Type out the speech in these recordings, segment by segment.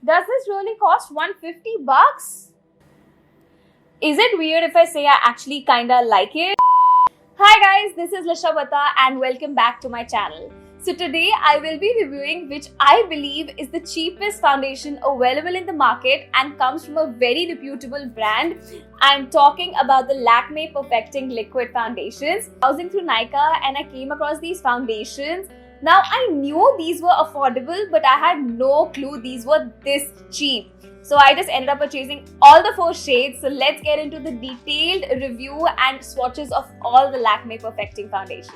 Does this really cost 150 bucks? Is it weird if I say I actually kinda like it? Hi guys, this is Lishabata and welcome back to my channel. So today I will be reviewing which I believe is the cheapest foundation available in the market and comes from a very reputable brand. I'm talking about the Lakme Perfecting Liquid Foundations. Browsing through Nykaa and I came across these foundations. Now I knew these were affordable, but I had no clue these were this cheap. So I just ended up purchasing all the 4 shades. So let's get into the detailed review and swatches of all the Lakme Perfecting foundations.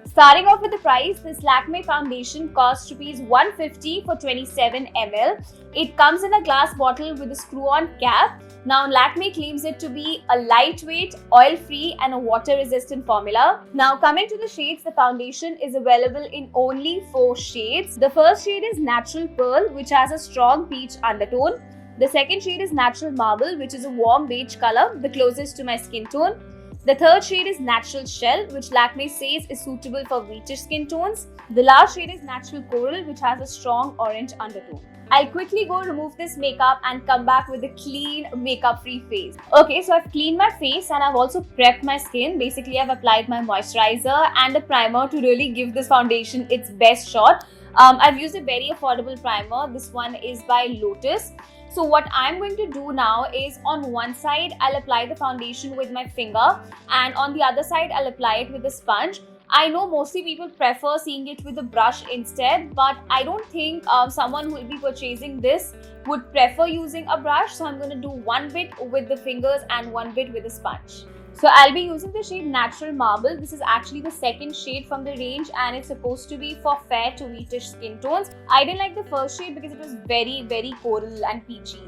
Starting off with the price, this Lakme foundation costs Rs 150 for 27 ml. It comes in a glass bottle with a screw-on cap. Now Lakme claims it to be a lightweight, oil-free and a water-resistant formula. Now coming to the shades, the foundation is available in only 4 shades. The first shade is Natural Pearl, which has a strong peach undertone. The second shade is Natural Marble, which is a warm beige color, the closest to my skin tone. The third shade is Natural Shell, which Lakme says is suitable for whitish skin tones. The last shade is Natural Coral, which has a strong orange undertone. I'll quickly go remove this makeup and come back with a clean, makeup-free face. Okay, so I've cleaned my face and I've also prepped my skin. Basically, I've applied my moisturizer and a primer to really give this foundation its best shot. I've used a very affordable primer. This one is by Lotus. So what I'm going to do now is on one side, I'll apply the foundation with my finger and on the other side, I'll apply it with a sponge. I know mostly people prefer seeing it with a brush instead, but I don't think someone who will be purchasing this would prefer using a brush. So I'm going to do one bit with the fingers and one bit with a sponge. So I'll be using the shade Natural Marble. This is actually the second shade from the range and it's supposed to be for fair to whitish skin tones. I didn't like the first shade because it was very, very coral and peachy.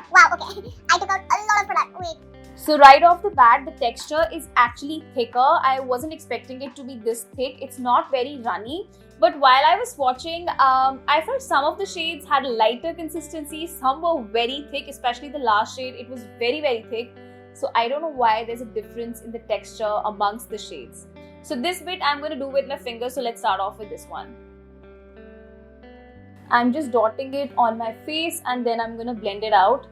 Wow, okay. I took out a lot of product. Wait. So right off the bat, the texture is actually thicker. I wasn't expecting it to be this thick. It's not very runny. But while I was swatching, I felt some of the shades had lighter consistency. Some were very thick, especially the last shade. It was very, very thick. So I don't know why there's a difference in the texture amongst the shades. So this bit I'm going to do with my finger. So let's start off with this one. I'm just dotting it on my face and then I'm going to blend it out.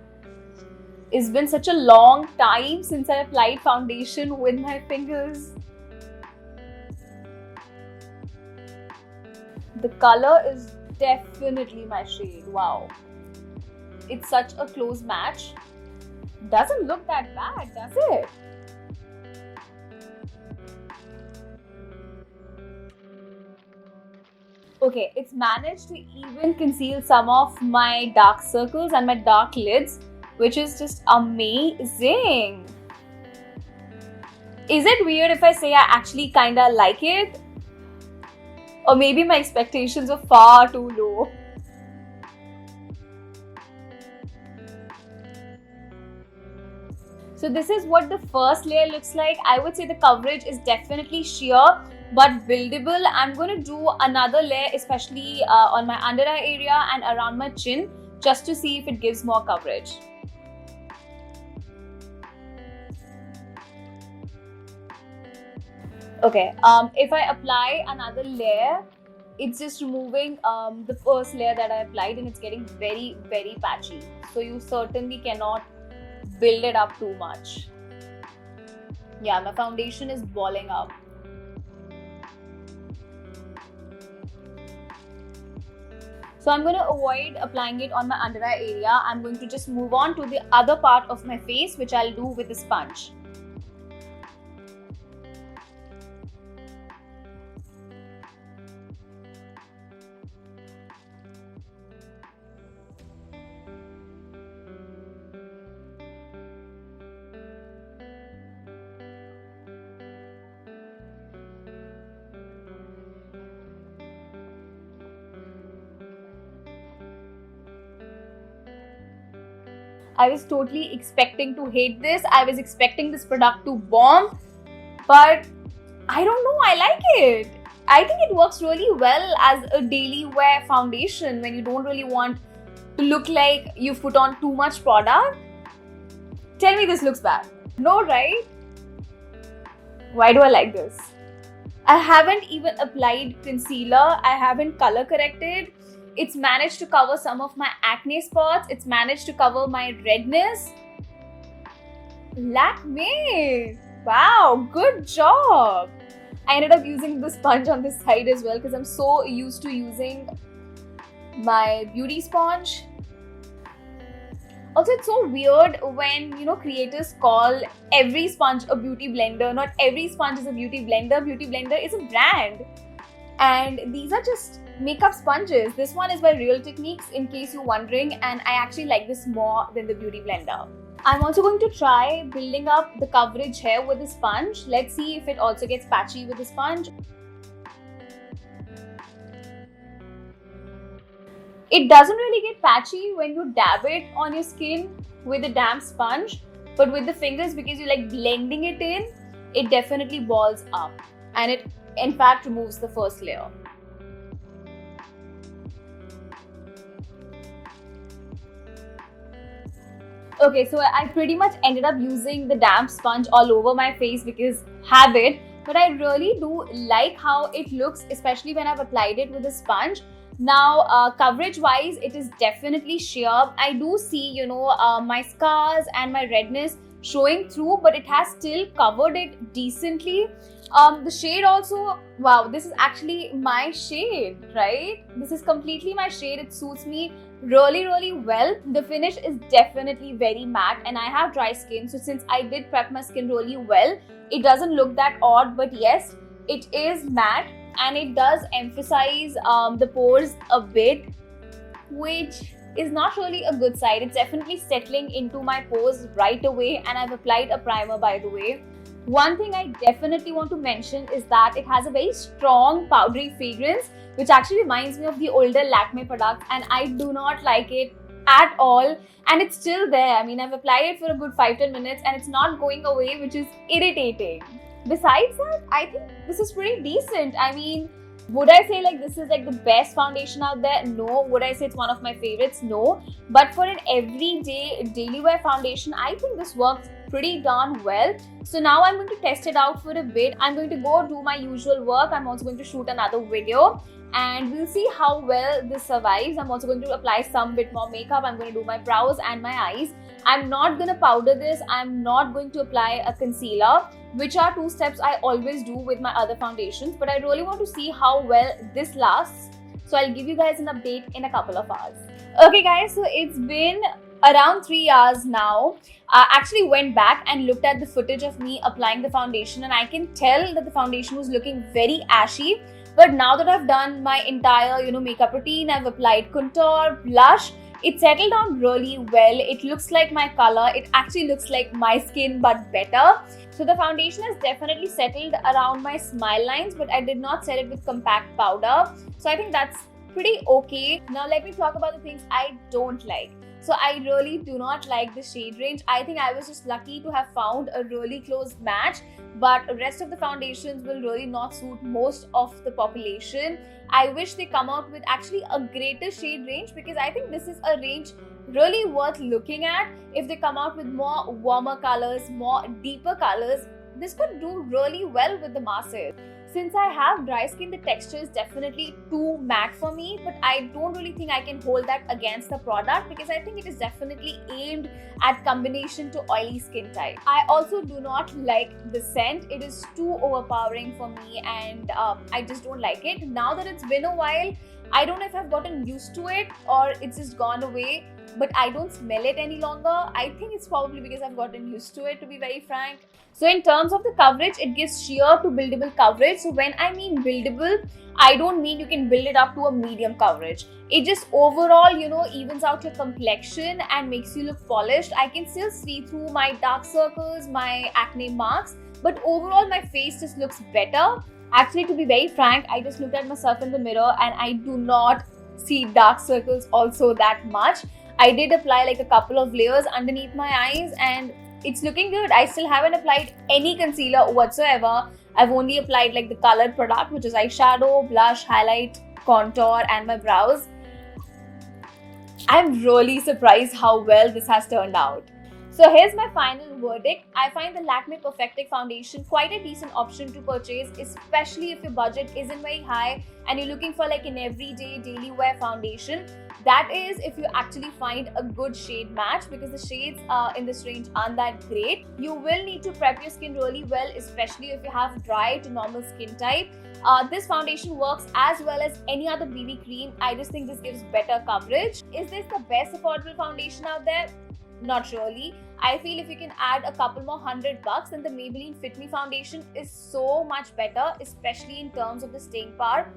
It's been such a long time since I applied foundation with my fingers. The color is definitely my shade. Wow. It's such a close match. Doesn't look that bad, does it? Okay, it's managed to even conceal some of my dark circles and my dark lids, which is just amazing. Is it weird if I say I actually kinda like it? Or maybe my expectations are far too low. So this is what the first layer looks like. I would say the coverage is definitely sheer but buildable. I'm going to do another layer, especially on my under eye area and around my chin, just to see if it gives more coverage. Okay, if I apply another layer, it's just removing the first layer that I applied and it's getting very, very patchy. So you certainly cannot build it up too much. Yeah, my foundation is balling up. So I'm going to avoid applying it on my under eye area. I'm going to just move on to the other part of my face, which I'll do with a sponge. I was totally expecting to hate this. I was expecting this product to bomb, but I don't know, I like it. I think it works really well as a daily wear foundation when you don't really want to look like you've put on too much product. Tell me this looks bad. No, right? Why do I like this? I haven't even applied concealer. I haven't color corrected. It's managed to cover some of my acne spots. It's managed to cover my redness. Lakme! Wow, good job! I ended up using the sponge on this side as well because I'm so used to using my beauty sponge. Also, it's so weird when, creators call every sponge a beauty blender. Not every sponge is a beauty blender. Beauty blender is a brand. And these are just makeup sponges. This one is by Real Techniques, in case you're wondering, and I actually like this more than the beauty blender. I'm also going to try building up the coverage here with the sponge. Let's see if it also gets patchy with the sponge. It doesn't really get patchy when you dab it on your skin with a damp sponge, but with the fingers, because you're like blending it in, it definitely balls up, and it in fact removes the first layer. Okay, so I pretty much ended up using the damp sponge all over my face because habit, but I really do like how it looks, especially when I've applied it with a sponge. Now, coverage wise, it is definitely sheer. I do see, my scars and my redness showing through, but it has still covered it decently. The shade also, wow, this is actually my shade, right? This is completely my shade. It suits me really, really well. The finish is definitely very matte, and I have dry skin, so since I did prep my skin really well, it doesn't look that odd, but yes, it is matte. And it does emphasize the pores a bit, which is not really a good side. It's definitely settling into my pores right away, and I've applied a primer, by the way. One thing I definitely want to mention is that it has a very strong powdery fragrance, which actually reminds me of the older Lakme products, and I do not like it at all. And it's still there. I mean, I've applied it for a good 5-10 minutes and it's not going away, which is irritating. Besides that, I think this is pretty decent. I mean, would I say like this is like the best foundation out there? No. Would I say it's one of my favorites? No. But for an everyday daily wear foundation, I think this works pretty darn well. So now I'm going to test it out for a bit. I'm going to go do my usual work. I'm also going to shoot another video, and we'll see how well this survives. I'm also going to apply some bit more makeup. I'm going to do my brows and my eyes. I'm not going to powder this. I'm not going to apply a concealer, which are two steps I always do with my other foundations, but I really want to see how well this lasts. So I'll give you guys an update in a couple of hours. Okay guys, so it's been around 3 hours now. I actually went back and looked at the footage of me applying the foundation, and I can tell that the foundation was looking very ashy. But now that I've done my entire, makeup routine, I've applied contour, blush, it settled down really well. It looks like my color. It actually looks like my skin, but better. So the foundation has definitely settled around my smile lines, but I did not set it with compact powder. So I think that's pretty okay. Now let me talk about the things I don't like. So I really do not like the shade range. I think I was just lucky to have found a really close match, but the rest of the foundations will really not suit most of the population. I wish they come out with actually a greater shade range, because I think this is a range really worth looking at. If they come out with more warmer colors, more deeper colors, this could do really well with the masses. Since I have dry skin, the texture is definitely too matte for me, but I don't really think I can hold that against the product, because I think it is definitely aimed at combination to oily skin type. I also do not like the scent. It is too overpowering for me, and I just don't like it. Now that it's been a while, I don't know if I've gotten used to it or it's just gone away, but I don't smell it any longer. I think it's probably because I've gotten used to it, to be very frank. So in terms of the coverage, it gives sheer to buildable coverage. So when I mean buildable, I don't mean you can build it up to a medium coverage. It just overall, evens out your complexion and makes you look polished. I can still see through my dark circles, my acne marks, but overall my face just looks better. Actually, to be very frank, I just looked at myself in the mirror and I do not see dark circles also that much. I did apply like a couple of layers underneath my eyes and it's looking good. I still haven't applied any concealer whatsoever. I've only applied like the colored product, which is eyeshadow, blush, highlight, contour and my brows. I'm really surprised how well this has turned out. So here's my final verdict. I find the Lakme Perfecting Foundation quite a decent option to purchase, especially if your budget isn't very high and you're looking for like an everyday daily wear foundation. That is if you actually find a good shade match, because the shades in this range aren't that great. You will need to prep your skin really well, especially if you have dry to normal skin type. This foundation works as well as any other BB cream. I just think this gives better coverage. Is this the best affordable foundation out there? Not really. I feel if you can add a couple more $100, then the Maybelline Fit Me foundation is so much better, especially in terms of the staying power.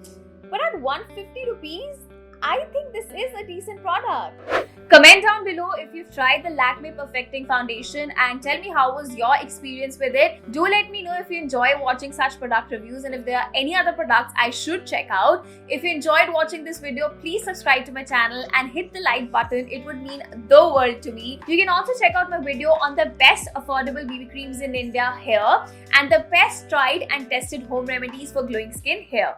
But at 150 rupees, I think this is a decent product. Comment down below if you've tried the Lakme Perfecting Foundation and tell me how was your experience with it. Do let me know if you enjoy watching such product reviews and if there are any other products I should check out. If you enjoyed watching this video, please subscribe to my channel and hit the like button. It would mean the world to me. You can also check out my video on the best affordable BB creams in India here and the best tried and tested home remedies for glowing skin here.